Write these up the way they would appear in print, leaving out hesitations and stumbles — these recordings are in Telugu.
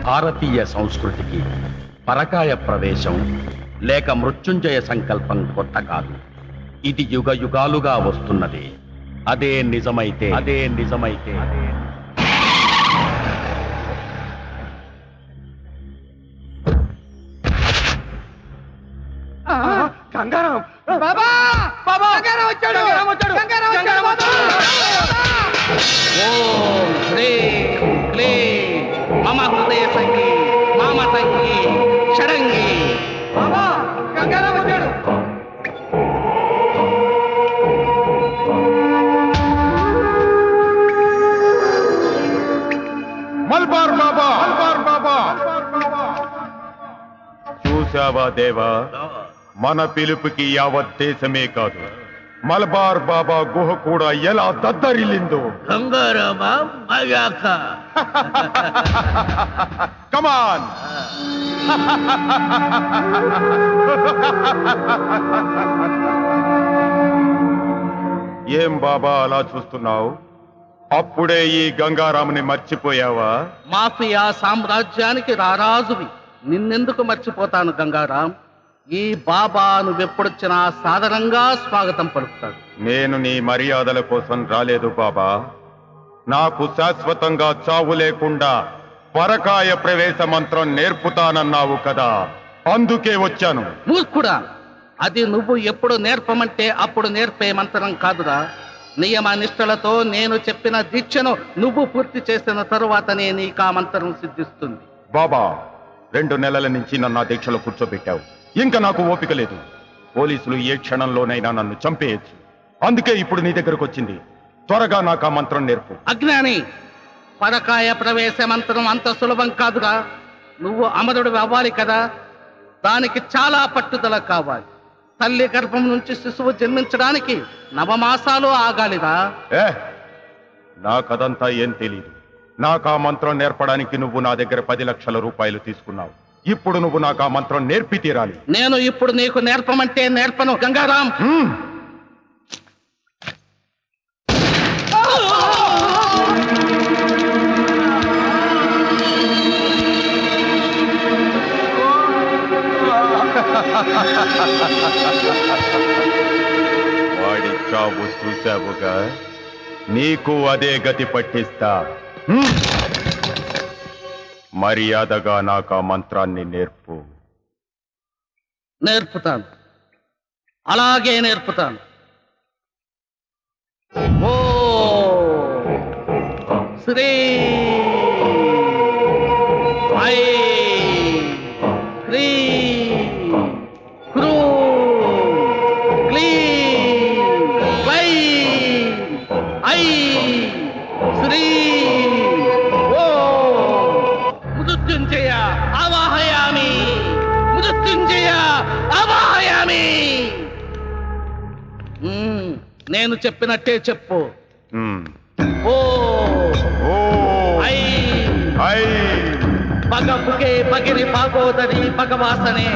భారతీయ సంస్కృతికి పరకాయ ప్రవేశం లేక మృత్యుంజయ సంకల్పం కొత్త కాదు. ఇది యుగ యుగాలుగా వస్తున్నది. అదే నిజమైతే గంగారాం బాబా బాబా గంగారాం వచ్చాడు గంగారాం ఓం హ్రీం క్లీం మమ హృదయ సంగీ మామ సంగీ షడంగి. బాబా గంగారాం వచ్చాడు. మల్బార్ బాబా చూసావా దేవా, మన పిలుపుకి యావత్ దేశమే కాదు మలబార్ బాబా గుహ కూడా ఎలా దద్దరిల్లిందో. గంగారామా మయాక కమాన్ ఏం బాబా అలా చూస్తున్నావు? అప్పుడే ఈ గంగారాముని మర్చిపోయావా? మాఫియా సామ్రాజ్యానికి రారాజువి, నిన్నెందుకు మర్చిపోతాను గంగారాం? ఈ బాబా నువ్వెప్పుడొచ్చినా సాధారణంగా స్వాగతం పలుకుతాడు. నేను నీ మర్యాదల కోసం రాలేదు బాబా. నాకు శాశ్వతంగా చావు లేకుండా పరకాయ ప్రవేశ మంత్రం నేర్పుతానన్నావు కదా, అందుకే వచ్చాను. మూర్ఖుడా, అది నువ్వు ఎప్పుడు నేర్పమంటే అప్పుడు నేర్పే మంత్రం కాదురా. నియమ నిష్టలతో నేను చెప్పిన దీక్షను నువ్వు పూర్తి చేసిన తరువాతనే నీకు ఆ మంత్రం సిద్ధిస్తుంది. బాబా, 2 నెలల నుంచి నన్ను ఆ దీక్షలో కూర్చోబెట్టావు. ఇంకా నాకు ఓపిక లేదు. పోలీసులు ఏ క్షణంలోనైనా నన్ను చంపేయచ్చు. అందుకే ఇప్పుడు నీ దగ్గరకు వచ్చింది. త్వరగా నాకు ఆ మంత్రం నేర్పు. అజ్ఞాని, పరకాయ ప్రవేశ మంత్రం అంత సులభం కాదురా. నువ్వు అమరుడు అవ్వాలి కదా, దానికి చాలా పట్టుదల కావాలి. తల్లి గర్భం నుంచి శిశువు జన్మించడానికి 9 మాసాలు ఆగాలిరా. నాకదంతా ఏం తెలీదు. నాకు ఆ మంత్రం నేర్పడానికి నువ్వు నా దగ్గర 10 లక్షల రూపాయలు తీసుకున్నావు. ఇప్పుడు నువ్వు నాకు ఆ మంత్రం నేర్పి తీరాలి. నేను ఇప్పుడు నీకు నేర్పమంటే నేర్పను గంగారాం. వాడి చావు చూశావుగా, నీకు అదే గతి పట్టిస్తా. మర్యాదగా నాకు ఆ మంత్రాన్ని నేర్పు. నేర్పుతాను, అలాగే నేర్పుతాను. ఓ శ్రీ ఐ క్రీ క్రూ క్లీ వై ఐ శ్రీ ఓ మృత్యుంజయ ఆవాహయామి, మృత్యుంజయ ఆవాహయామి. నేను చెప్పినట్టే చెప్పు. ఓ ఐ ఐ పగపుగే పగిని భాగోదరి భగవాసనే,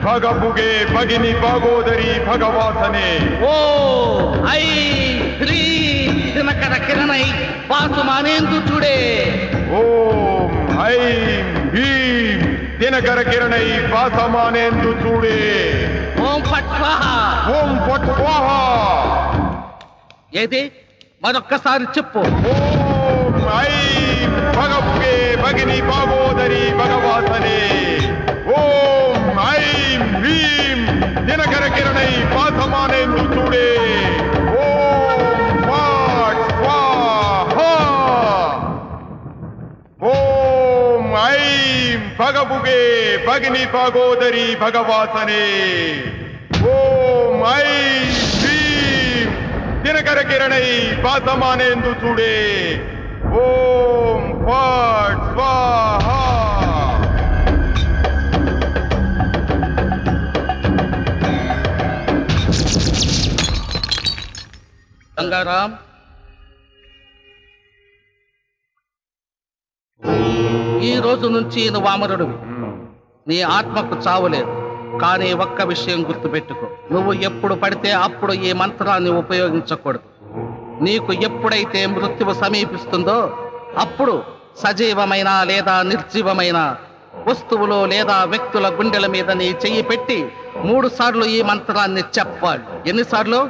పగపుగే పగిని భాగోదరి భగవాసనే. ఓ ఐ హ్రీ దినకర కిరణై వాసుమానేందు చూడే. ఓం ఐం భీం దినకర కిరణై వాసమానేందు చూడే. ఓం ఫట్ స్వాహా, ఓం ఫట్ స్వాహా. ఏది మరొక్కసారి చెప్పు. ఓం ఐం పగపుగే పగిని భాగోదరి భగవాసనే. ఓం ఐం భీం దినకర కిరణై వాసమానేందు చూడే. ఓం ఫట్ స్వాహా. ఓం ఐం పగపుగే పగిని భాగోదరి భగవాసనే. ఓం ఐం భీం దినకర కిరణై వాసమానేందు చూడే. ఓం ఫట్ స్వాహా. గంగారాం, ఈ రోజు నుంచి నువ్వు అమరుడివి. నీ ఆత్మకు చావులేదు. కానీ ఒక్క విషయం గుర్తుపెట్టుకో, నువ్వు ఎప్పుడు పడితే అప్పుడు ఈ మంత్రాన్ని ఉపయోగించకూడదు. నీకు ఎప్పుడైతే మృత్యువు సమీపిస్తుందో అప్పుడు సజీవమైన లేదా నిర్జీవమైన వస్తువులో లేదా వ్యక్తుల గుండెల మీద నీ చెయ్యి పెట్టి 3 సార్లు ఈ మంత్రాన్ని చెప్పాలి. ఎన్నిసార్లు?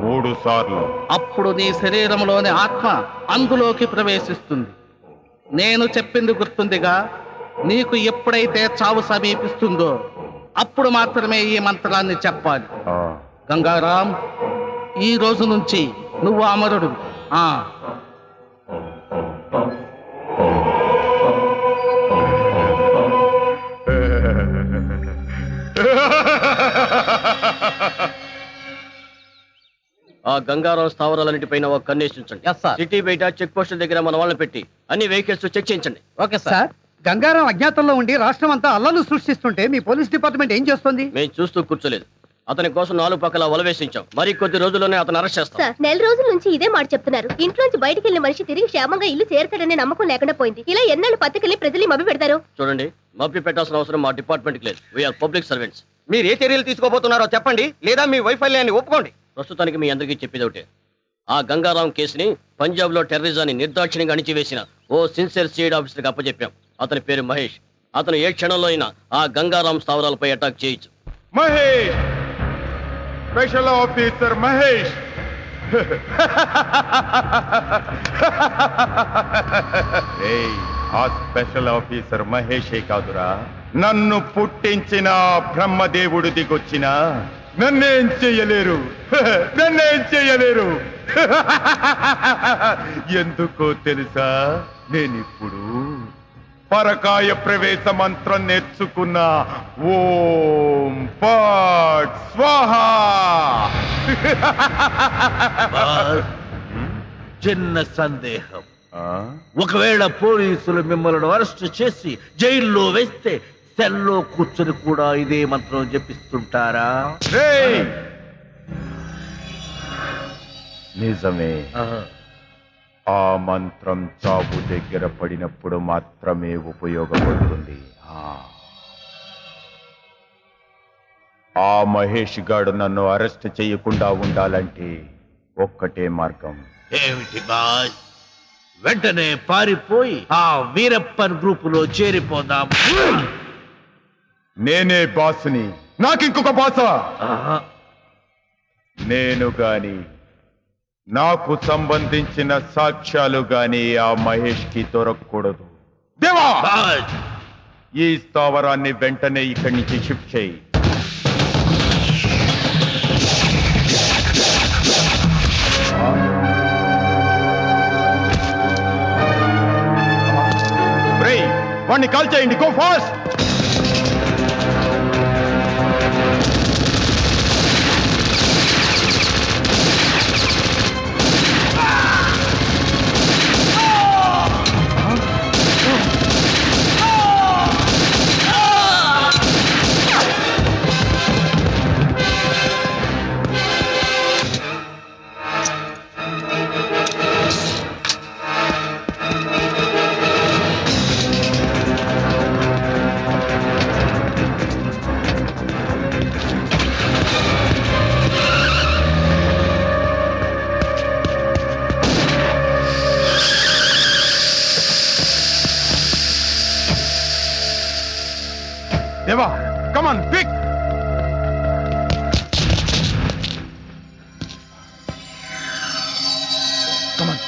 3 సార్లు. అప్పుడు నీ శరీరంలోని ఆత్మ అందులోకి ప్రవేశిస్తుంది. నేను చెప్పింది గుర్తుందిగా? నీకు ఎప్పుడైతే చావు సమీపిస్తుందో అప్పుడు మాత్రమే ఈ మంత్రాన్ని చెప్పాలి. గంగారాం, ఈ రోజు నుంచి నువ్వు అమరుడు. ఆ గంగారాం స్థావరాలన్నిటిపైన ఒక కన్నేసించండి. సిటీ బయట చెక్ పోస్టుల దగ్గర మన వాళ్ళని పెట్టి అన్ని వెహికల్స్ చెక్ చేయించండి. Okay sir. గంగారాం అజ్ఞాతంలో ఉండి రాష్ట్రం అంతా అల్లలు సృష్టిస్తుంటే మీ పోలీస్ డిపార్ట్మెంట్ ఏం చేస్తుంది? మేము చూస్తూ కూర్చోలేదు. అతని కోసం 4 పక్కల వలవేసించాం. మరి కొద్ది రోజుల్లోనే అతను అరెస్ట్ చేస్తాం. సార్, 4 రోజుల నుంచి ఇదే మాట చెప్తున్నారు. ఇంట్లోంచి బయటికి వెళ్ళిన మనిషి తిరిగి క్షేమంగా ఇల్లు చేరతాడనే నమ్మకం లేకుండా పోయింది. ఇలా ఎన్నాళ్ళు పత్రికల్ని ప్రజలు మభ్య పెడతారు? చూడండి, మభ్య పెట్టాల్సిన అవసరం మా డిపార్ట్మెంట్ లేదు. We are public servants. మీరు ఏ చర్యలు తీసుకోబోతున్నారో చెప్పండి, లేదా మీ వైఫల్యాన్ని ఒప్పుకోండి. ప్రస్తుతానికి మీ అందరికీ చెప్పేది ఒకటే. ఆ గంగారాం కేసుని పంజాబ్ లో టెర్రరిజాన్ని నిర్దాక్షిణ్యంగా అణిచివేసిన ఓ సిన్సియర్ సిఐడి ఆఫీసర్కి అప్పచెప్పాం. అతని పేరు మహేష్. అతను ఏ క్షణంలో అయినా ఆ గంగారాం స్థావరాలపై అటాక్ చేయొచ్చు. Mahesh, special officer Mahesh. ఆ స్పెషల్ ఆఫీసర్ మహేషే కాదురా, నన్ను పుట్టించిన బ్రహ్మదేవుడు దిగొచ్చిన నన్నేం చెయ్యలేరు, నన్నేం చెయ్యలేరు. ఎందుకో తెలుసా? నేనిప్పుడు పరకాయ ప్రవేశ మంత్రం నేర్చుకున్నా. ఓం పట్ స్వాహా. చిన్న సందేహం. ఒకవేళ పోలీసులు మిమ్మల్ని అరెస్ట్ చేసి జైల్లో వేస్తే సెల్లో కూర్చొని కూడా ఇదే మంత్రం జపిస్తుంటారా? నిజమే. ఆ మంత్రం చావు దగ్గర పడినప్పుడు మాత్రమే ఉపయోగపడుతుంది. ఆ మహేష్ గాడు నన్ను అరెస్ట్ చేయకుండా ఉండాలంటే ఒక్కటే మార్గం. ఏమిటి బాస్? వెంటనే పారిపోయి ఆ వీరప్పన్ గ్రూపులో చేరిపోదాం. నేనే బాసుని, నాకింకొక బాసా? నేను గాని నాకు సంబంధించిన సాక్ష్యాలు గాని ఆ మహేష్ కి దొరకకూడదు. దేవా, ఈ స్థావరాన్ని వెంటనే ఇక్కడి నుంచి షిఫ్ట్ చేయి. వాణ్ణి కాల్ చేయండి. Go fast. Deva, come on, quick! Come on.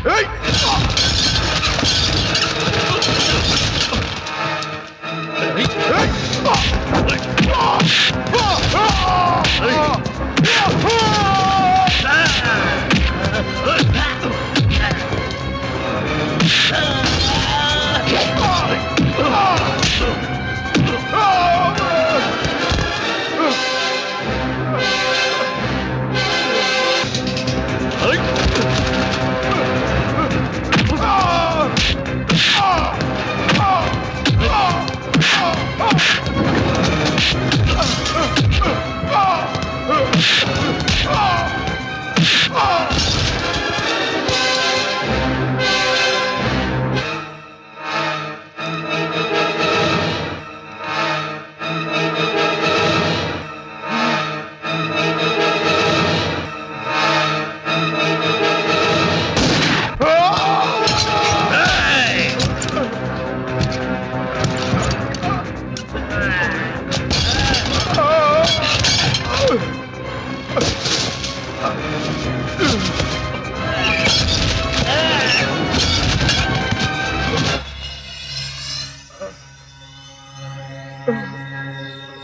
Hey!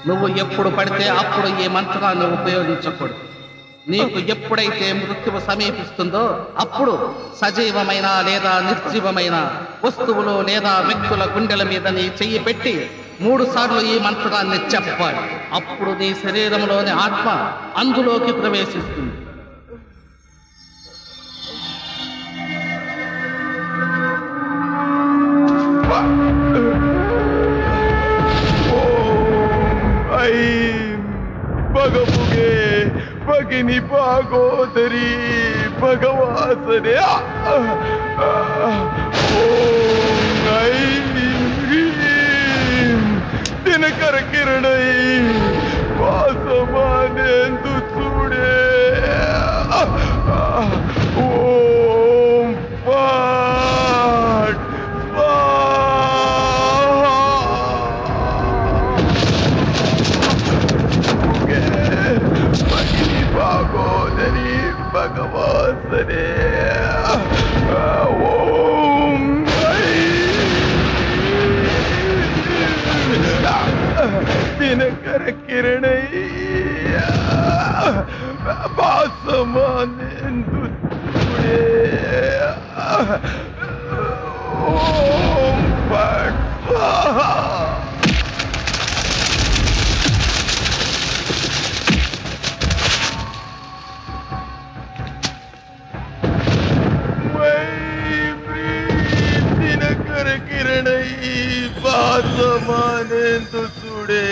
నువ్వు ఎప్పుడు పడితే అప్పుడు ఈ మంత్రాన్ని ఉపయోగించకూడదు. నీకు ఎప్పుడైతే మృత్యువు సమీపిస్తుందో అప్పుడు సజీవమైన లేదా నిర్జీవమైన వస్తువులు లేదా వ్యక్తుల గుండెల మీద నీ చెయ్యి పెట్టి 3 సార్లు ఈ మంత్రాన్ని చెప్పాలి. అప్పుడు నీ శరీరంలోని ఆత్మ అందులోకి ప్రవేశిస్తుంది. భగముగే భగిని భాగోదరి భగవాసనే దినకర కిరణై వాసమానేందు చూడే ఓం పాట్ భాగోదరి భగవాసనే ఓం దినకర కిరణై భాసమానేందు చూడే ఓం పాట్ దినకర కిరణై భాసమానేందు చూడే